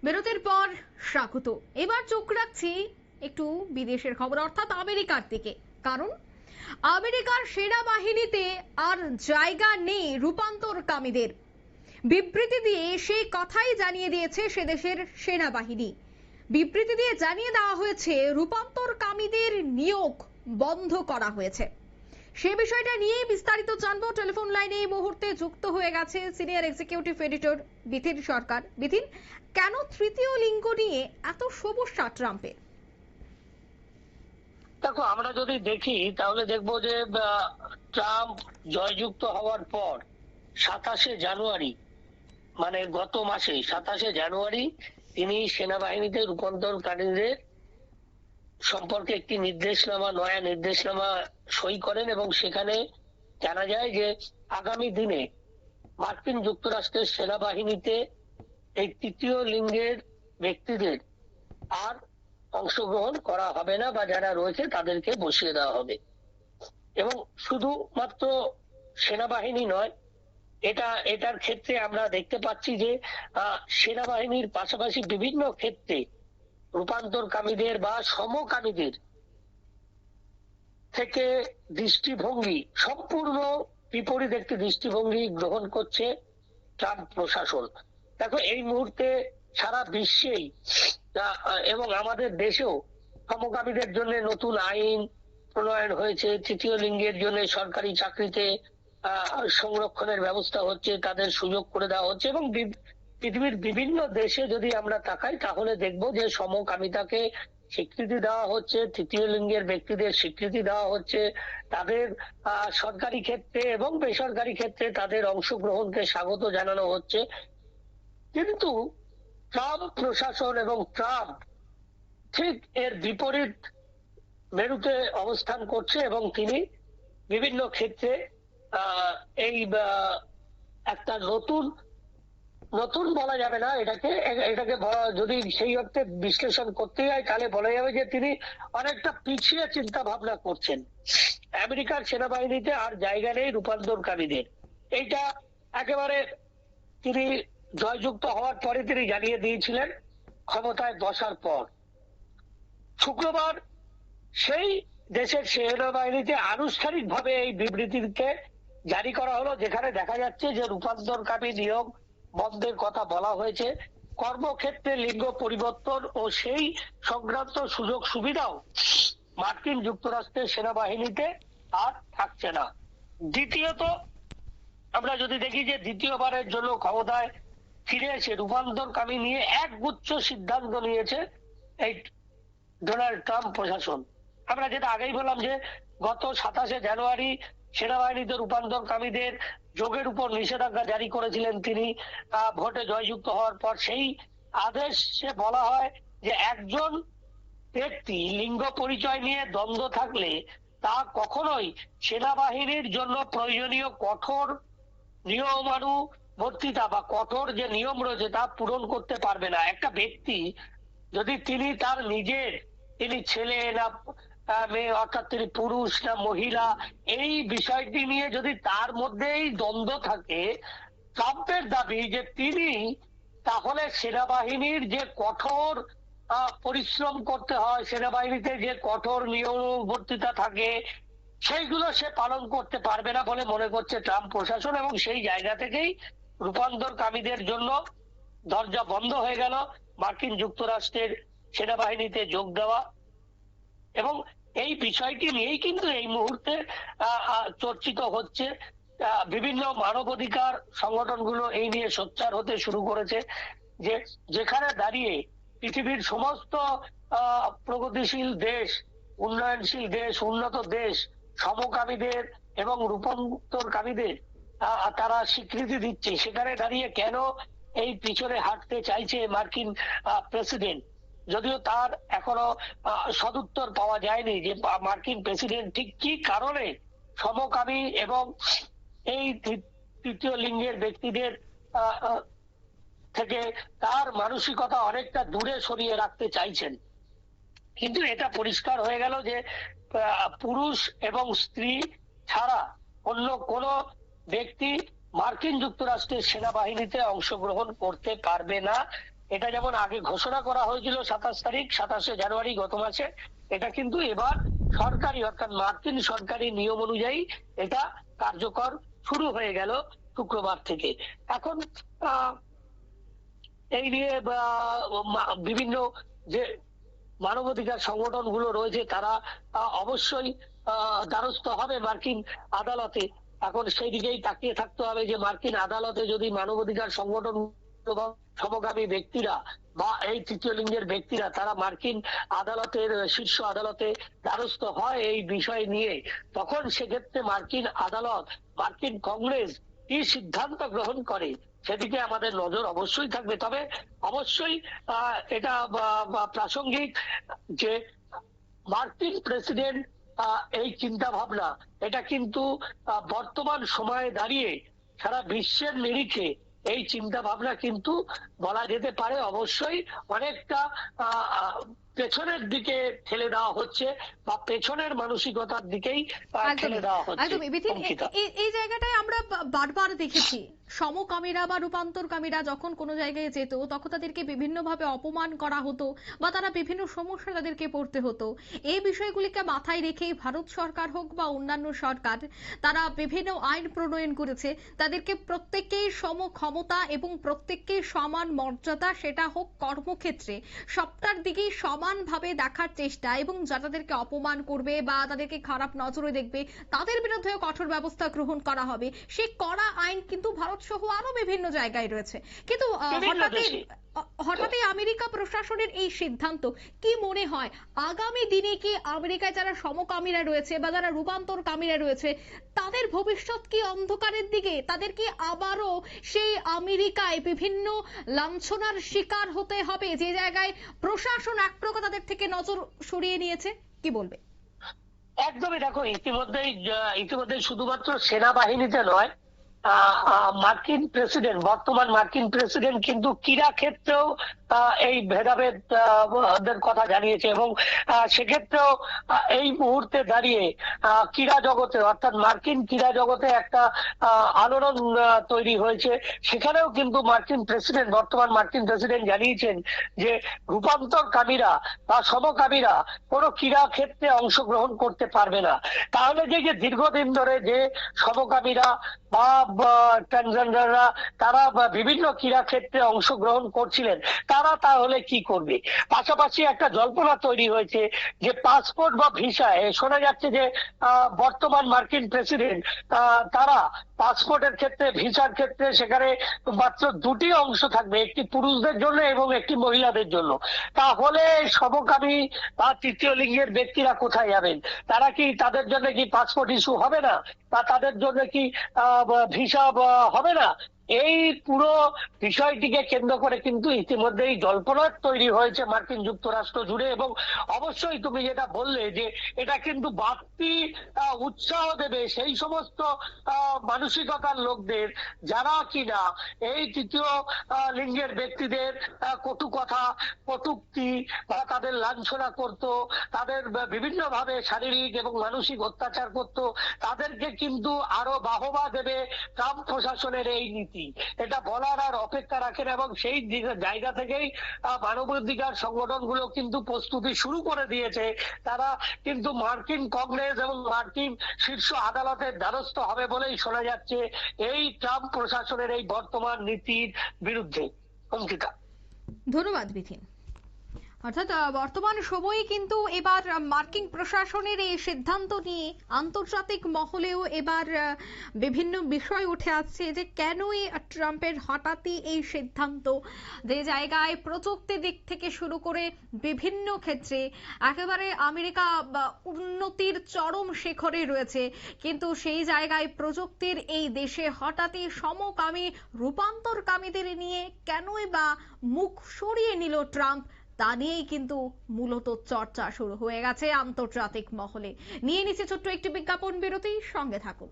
বিরতির পর স্বাগত। এবার চোখ রাখছি একটু বিদেশের খবর, অর্থাৎ আমেরিকার দিকে। কারণ আমেরিকার সেনাবাহিনীতে আর জায়গা নেই রূপান্তরকামীদের। বিবৃতি দিয়ে সেই কথাই জানিয়ে দিয়েছে সে দেশের সেনাবাহিনী। বিবৃতি দিয়ে জানিয়ে দেওয়া হয়েছে রূপান্তরকামীদের নিয়োগ বন্ধ করা হয়েছে। সে বিষয়টা নিয়ে বিস্তারিত জানবো। টেলিফোন লাইনে এই মুহূর্তে যুক্ত হয়ে গেছে সিনিয়র এক্সিকিউটিভ এডিটর বিথিন সরকার। বিথিন, কেন তৃতীয় লিঙ্গ নিয়ে এত সমস্যা ট্রাম্পের? দেখো, আমরা যদি দেখি তাহলে দেখবো যে ট্রাম্প জয়যুক্ত হওয়ার পর 27শে জানুয়ারি, মানে গত মাসে 27শে জানুয়ারি তিনি সেনাবাহিনীতে রূপান্তরকারীদের সম্পর্কে একটি নয়া নির্দেশনামা সই করেন এবং সেখানে জানা যায় যে আগামী দিনে মার্কিন যুক্তরাষ্ট্রের সেনাবাহিনীতে এই তৃতীয় লিঙ্গের ব্যক্তিদের আর অংশগ্রহণ করা হবে না, বা যারা রয়েছে তাদেরকে বসিয়ে দেওয়া হবে। এবং শুধুমাত্র সেনাবাহিনী নয়, এটার ক্ষেত্রে আমরা দেখতে পাচ্ছি যে সেনাবাহিনীর পাশাপাশি বিভিন্ন ক্ষেত্রে রূপান্তরকামীদের বা সমকামীদের থেকে দৃষ্টিভঙ্গি সম্পূর্ণ বিপরীত একটি দৃষ্টিভঙ্গি গ্রহণ করছে ট্রাম্প প্রশাসন। দেখো, এই মুহূর্তে সারা বিশ্বেই এবং আমাদের দেশেও সমকামীদের জন্য নতুন আইন প্রণয়ন হয়েছে। তৃতীয় লিঙ্গের জন্য সরকারি চাকরিতে সংরক্ষণের ব্যবস্থা হচ্ছে, তাদের সুযোগ করে দেওয়া হচ্ছে। এবং পৃথিবীর বিভিন্ন দেশে যদি আমরা তাকাই তাহলে দেখব যে সমকামিতাকে স্বীকৃতি দেওয়া হচ্ছে, তৃতীয় লিঙ্গের ব্যক্তিদের স্বীকৃতি দেওয়া হচ্ছে, তাদের সরকারি ক্ষেত্রে এবং বেসরকারি ক্ষেত্রে তাদের অংশগ্রহণকে স্বাগত জানানো হচ্ছে। কিন্তু ট্রাম্প প্রশাসন এবং ট্রাম্প ঠিক এর বিপরীত মেরুতে অবস্থান করছে এবং তিনি বিভিন্ন ক্ষেত্রে এই একটা নতুন বলা যাবে না এটাকে যদি সেই অর্থে বিশ্লেষণ করতে হয় তাহলে বলা যাবে যে তিনি অনেকটা পিছিয়ে চিন্তা ভাবনা করছেন। আমেরিকার সেনাবাহিনীতে আর জায়গা নেই রূপান্তরকারীদের, এইটা একেবারে তিনি জয়যুক্ত হওয়ার পরে তিনি জানিয়ে দিয়েছিলেন ক্ষমতায় বসার পর। শুক্রবার সেই দেশের সেনাবাহিনীতে আনুষ্ঠানিকভাবে এই বিবৃতিকে জারি করা হলো, যেখানে দেখা যাচ্ছে যে রূপান্তরকামী নিয়োগ বন্ধের কথা বলা হয়েছে। কর্মক্ষেত্রে লিঙ্গ পরিবর্তন ও সেই সংক্রান্ত সুযোগ সুবিধাও মার্কিন যুক্তরাষ্ট্রের সেনাবাহিনীতে আর থাকছে না। দ্বিতীয়ত, আমরা যদি দেখি যে দ্বিতীয়বারের জন্য ক্ষমতায় ফিরে এসে রূপান্তরকামী নিয়ে একগুচ্ছ সিদ্ধান্ত নিয়েছে এই ডোনাল্ড ট্রাম্প প্রশাসন। আমরা যেটা আগেই বললাম যে গত 27শে জানুয়ারি সেনাবাহিনীতে রূপান্তরকামীদের যোগের উপর নিষেধাজ্ঞা জারি করেছিলেন তিনি ভোটে জয়যুক্ত হওয়ার পর। সেই আদেশে বলা হয় যে একজন ব্যক্তি লিঙ্গ পরিচয় নিয়ে দ্বন্দ্ব থাকলে তা কখনোই সেনাবাহিনীর জন্য প্রয়োজনীয় কঠোর নিয়মানুবর্তিতা বা কঠোর যে নিয়ম রয়েছে তা পূরণ করতে পারবে না। একটা ব্যক্তি যদি তিনি ছেলে না মেয়ে, অর্থাৎ তিনি পুরুষ না মহিলা, এই বিষয়টি নিয়ে যদি তার মধ্যেই দ্বন্দ্ব থাকে, ট্রাম্পের দাবি যে তিনি তাহলে সেনাবাহিনীর যে কঠোর পরিশ্রম করতে হয়, সেনাবাহিনীতে যে কঠোর নিয়মানুবর্তিতা থাকে, সেইগুলো সে পালন করতে পারবে না বলে মনে করছে ট্রাম্প প্রশাসন। এবং সেই জায়গা থেকেই রূপান্তরকামীদের জন্য দরজা বন্ধ হয়ে গেল মার্কিন যুক্তরাষ্ট্রের সেনাবাহিনীতে যোগ দেওয়া। এবং এই বিষয়টি নিয়েই কিন্তু এই মুহূর্তে চর্চিত হচ্ছে। বিভিন্ন মানবাধিকার সংগঠনগুলো এই নিয়ে সোচ্চার হতে শুরু করেছে যে যেখানে দাঁড়িয়ে পৃথিবীর সমস্ত প্রগতিশীল দেশ, উন্নয়নশীল দেশ, উন্নত দেশ সমকামীদের এবং রূপান্তরকামীদের তারা স্বীকৃতি দিচ্ছে, সেখানে দাঁড়িয়ে কেন এই পিছনে হাঁটতে চাইছে মার্কিন প্রেসিডেন্ট? যদিও তার এখনো সদুত্তর পাওয়া যায়নি যে মার্কিন প্রেসিডেন্ট ঠিক কি কারণে সমকামী এবং এই তৃতীয় লিঙ্গের ব্যক্তিদের থেকে তার মানসিকতা অনেকটা দূরে সরিয়ে রাখতে চাইছেন। কিন্তু এটা পরিষ্কার হয়ে গেল যে পুরুষ এবং স্ত্রী ছাড়া অন্য কোন ব্যক্তি মার্কিন যুক্তরাষ্ট্রের সেনাবাহিনীতে অংশগ্রহণ করতে পারবে না। এটা যেমন আগে ঘোষণা করা হয়েছিল 27 জানুয়ারি গত মাসে, এটা কিন্তু এবার সরকারি অর্থাৎ মার্কিন সরকারি নিয়ম অনুযায়ী এটা কার্যকর শুরু হয়ে গেল শুক্রবার থেকে। এখন এই নিয়ে বিভিন্ন যে মানবাধিকার সংগঠনগুলো রয়েছে তারা অবশ্যই দ্বারস্থ হবে মার্কিন আদালতে। এখন সেই দিকেই তাকিয়ে থাকতে হবে যে মার্কিন আদালতে যদি মানবাধিকার সংগঠন সমকামী ব্যক্তিরা বা এই তৃতীয় লিঙ্গের ব্যক্তিরা তারা মার্কিন আদালতের শীর্ষ আদালতে দ্বারস্থ হয় এই বিষয় নিয়ে, তখন সেক্ষেত্রে মার্কিন আদালত, মার্কিন কংগ্রেস কি সিদ্ধান্ত গ্রহণ করে সেদিকে আমাদের নজর অবশ্যই থাকবে। তবে অবশ্যই এটা প্রাসঙ্গিক যে মার্কিন প্রেসিডেন্ট এই চিন্তা ভাবনা এটা কিন্তু বর্তমান সময়ে দাঁড়িয়ে সারা বিশ্বের নিরিখে এই চিন্তা ভাবনা কিন্তু বলা যেতে পারে অবশ্যই অনেকটা পেছনের দিকে ঠেলে দেওয়া হচ্ছে বা পেছনের মানসিকতার দিকেই ঠেলে দেওয়া হচ্ছে। এই জায়গাটায় আমরা বারবার দেখেছি সমকামীরা বা রূপান্তরকামীরা যখন কোনো জায়গায় যেত তখন তাদেরকে বিভিন্নভাবে অপমান করা হতো বা তারা বিভিন্ন সমস্যা তাদেরকে পড়তে হতো। এই বিষয়গুলিকে মাথায় রেখেই ভারত সরকার হোক বা অন্যান্য সরকার তারা বিভিন্ন আইন প্রণয়ন করেছে, তাদেরকে প্রত্যেককেই সম ক্ষমতা এবং প্রত্যেককে সমান মর্যাদা, সেটা হোক কর্মক্ষেত্রে সবটার দিকেই সমানভাবে দেখার চেষ্টা, এবং যারা তাদেরকে অপমান করবে বা তাদেরকে খারাপ নজরে দেখবে তাদের বিরুদ্ধেও কঠোর ব্যবস্থা গ্রহণ করা হবে। সেই কড়া আইন কিন্তু ভারত সহ আরো বিভিন্ন জায়গায় রয়েছে। কিন্তু হঠাৎই আমেরিকা প্রশাসনের এই সিদ্ধান্ত, কি মনে হয় আগামী দিনে কি আমেরিকায় যারা সমকামীরা রয়েছে বা যারা রূপান্তরকামীরা রয়েছে তাদের ভবিষ্যৎ কি অন্ধকারের দিকে? তাদের কি আবারও সেই আমেরিকায় বিভিন্ন লাঞ্ছনার শিকার হতে হবে যে জায়গায় প্রশাসন এক প্রকার তাদের থেকে নজর সরিয়ে নিয়েছে? কি বলবে? একদমই, দেখো ইতিমধ্যে শুধুমাত্র সেনাবাহিনীতে নয়, মার্কিন প্রেসিডেন্ট, বর্তমান মার্কিন প্রেসিডেন্ট কিন্তু ক্রীড়া ক্ষেত্রেও এই ভেদাভেদের কথা জানিয়েছে এবং সেক্ষেত্রেও এই মুহূর্তে দাঁড়িয়ে ক্রীড়া জগতে অর্থাৎ মার্কিন ক্রীড়া জগতে একটা আলোড়ন তৈরি হয়েছে। সেখানেও কিন্তু বর্তমান মার্কিন প্রেসিডেন্ট জানিয়েছেন যে রূপান্তরকামীরা বা সমকামীরা কোনো ক্রীড়া ক্ষেত্রে অংশগ্রহণ করতে পারবে না। তাহলে যে দীর্ঘদিন ধরে যে সমকামীরা বা ট্রান্সজেন্ডাররা তারা বিভিন্ন ক্রীড়া ক্ষেত্রে অংশগ্রহণ করছিলেন, তারা তাহলে কি করবে? পাশাপাশি একটা জল্পনা তৈরি হয়েছে যে পাসপোর্ট বা ভিসায় শোনা যাচ্ছে যে বর্তমান মার্কিন প্রেসিডেন্ট তারা পাসপোর্টের ক্ষেত্রে, ভিসার ক্ষেত্রে সেখানে মাত্র দুটি অংশ থাকবে, একটি পুরুষদের জন্য এবং একটি মহিলাদের জন্য। তাহলে সমকামী বা তৃতীয় লিঙ্গের ব্যক্তিরা কোথায় যাবেন? তারা কি, তাদের জন্য কি পাসপোর্ট ইস্যু হবে না বা তাদের জন্য কি ভিসা হবে না? এই পুরো বিষয়টিকে কেন্দ্র করে কিন্তু ইতিমধ্যেই জল্পনা তৈরি হয়েছে মার্কিন যুক্তরাষ্ট্র জুড়ে। এবং অবশ্যই তুমি যেটা বললে যে এটা কিন্তু বাড়তি উৎসাহ দেবে সেই সমস্ত মানসিকতার লোকদের যারা কিনা এই তৃতীয় লিঙ্গের ব্যক্তিদের কটু কথা, কটূক্তি বা তাদের লাঞ্ছনা করত, তাদের বিভিন্ন ভাবে শারীরিক এবং মানসিক অত্যাচার করত, তাদেরকে কিন্তু আরো বাহবা দেবে ট্রাম্প প্রশাসনের এই নীতি। এটা বলার আর অপেক্ষা রাখেন এবং সেই জায়গা থেকেই মানবাধিকার সংগঠনগুলো কিন্তু প্রস্তুতি শুরু করে দিয়েছে। তারা কিন্তু মার্কিন কংগ্রেস এবং মার্কিন শীর্ষ আদালতের দ্বারস্থ হবে বলেই শোনা যাচ্ছে এই ট্রাম্প প্রশাসনের এই বর্তমান নীতির বিরুদ্ধে। অঙ্কিতা, ধন্যবাদ বিথিন। অর্থাৎ বর্তমান সময়ে কিন্তু এবার মার্কিন প্রশাসনের এই সিদ্ধান্ত নিয়ে আন্তর্জাতিক মহলেও এবার বিভিন্ন বিষয় উঠে আসছে যে কেনই ট্রাম্পের হঠাৎই এই সিদ্ধান্ত, যে জায়গায় প্রযুক্তির দিক থেকে শুরু করে বিভিন্ন ক্ষেত্রে একেবারে আমেরিকা উন্নতির চরম শিখরে রয়েছে, কিন্তু সেই জায়গায় প্রযুক্তির এই দেশে হঠাৎই সমকামী রূপান্তরকামীদের নিয়ে কেনই বা মুখ সরিয়ে নিল ট্রাম্প, তা নিয়েই কিন্তু মূলত চর্চা শুরু হয়ে গেছে আন্তর্জাতিক মহলে। নিয়ে নিচ্ছে ছোট্ট একটি বিজ্ঞাপন বিরতি, সঙ্গে থাকুন।